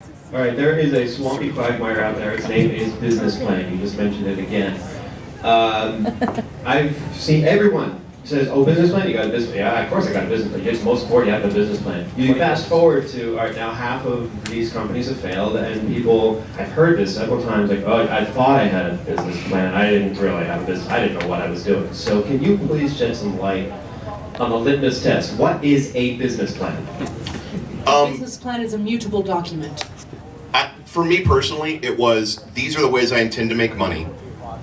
All right, there is a swampy quagmire out there. Its name is business plan. You just mentioned it again. I've seen everyone says, "Oh, business plan? You got a business plan?" Yeah, of course I got a business plan. Yes, most support, you have a business plan. You fast forward to, all right, now half of these companies have failed, and people, I've heard this several times, like, "Oh, I thought I had a business plan. I didn't really have a business. I didn't know what I was doing." So can you please shed some light on the litmus test? What is a business plan? A business plan is a mutable document. For me personally, it was, these are the ways I intend to make money.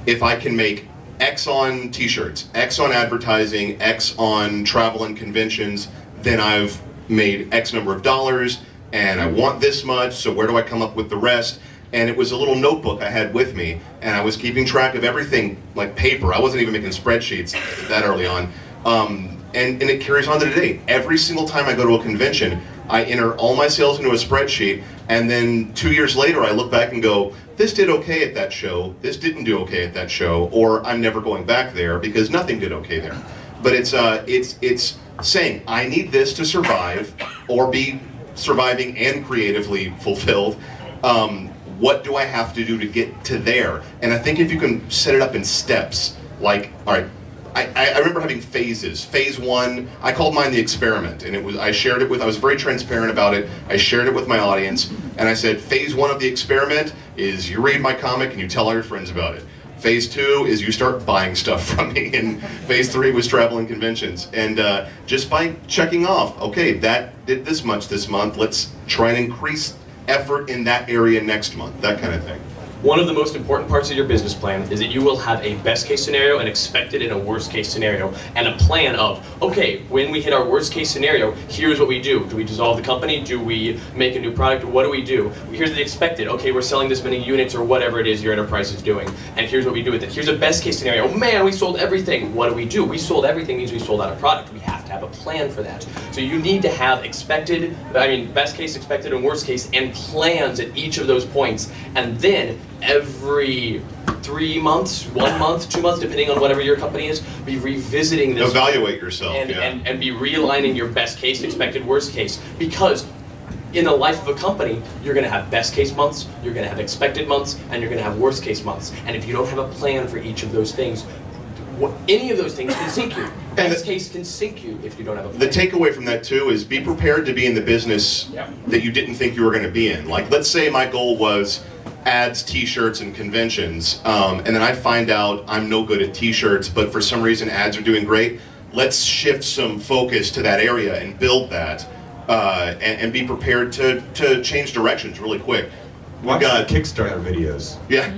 If I can make X on t-shirts, X on advertising, X on travel and conventions, then I've made X number of dollars, and I want this much, so where do I come up with the rest? And it was a little notebook I had with me, and I was keeping track of everything, like paper. I wasn't even making spreadsheets that early on. And it carries on to today. Every single time I go to a convention, I enter all my sales into a spreadsheet, and then 2 years later I look back and go, this did okay at that show, this didn't do okay at that show, or I'm never going back there because nothing did okay there. But it's saying, I need this to survive, or be surviving and creatively fulfilled. What do I have to do to get to there? And I think if you can set it up in steps, like, all right, I remember having phases. Phase one, I called mine the experiment, and I was very transparent about it. I shared it with my audience, and I said, phase one of the experiment is you read my comic and you tell all your friends about it. Phase two is you start buying stuff from me, and phase three was travel and conventions. And just by checking off, okay, that did this much this month, let's try and increase effort in that area next month, that kind of thing. One of the most important parts of your business plan is that you will have a best case scenario, an expected, and a worst case scenario, and a plan of, okay, when we hit our worst case scenario, here's what we do. Do we dissolve the company? Do we make a new product? What do we do? Here's the expected. Okay, we're selling this many units or whatever it is your enterprise is doing, and here's what we do with it. Here's a best case scenario. Oh man, we sold everything. What do we do? We sold everything means we sold out a product. We have to have a plan for that. So you need to have best case, expected, and worst case, and plans at each of those points, and then every 3 months, 1 month, 2 months, depending on whatever your company is, be revisiting this. Evaluate yourself, and be realigning your best case, expected, worst case. Because in the life of a company, you're going to have best case months, you're going to have expected months, and you're going to have worst case months. And if you don't have a plan for each of those things, any of those things can sink you. Best case can sink you if you don't have a plan. The takeaway from that too is be prepared to be in the business that you didn't think you were going to be in. Like, let's say my goal was ads, t-shirts, and conventions, and then I find out I'm no good at t-shirts, but for some reason ads are doing great. Let's shift some focus to that area and build that, and be prepared to change directions really quick. Watch the Kickstarter videos. Yeah.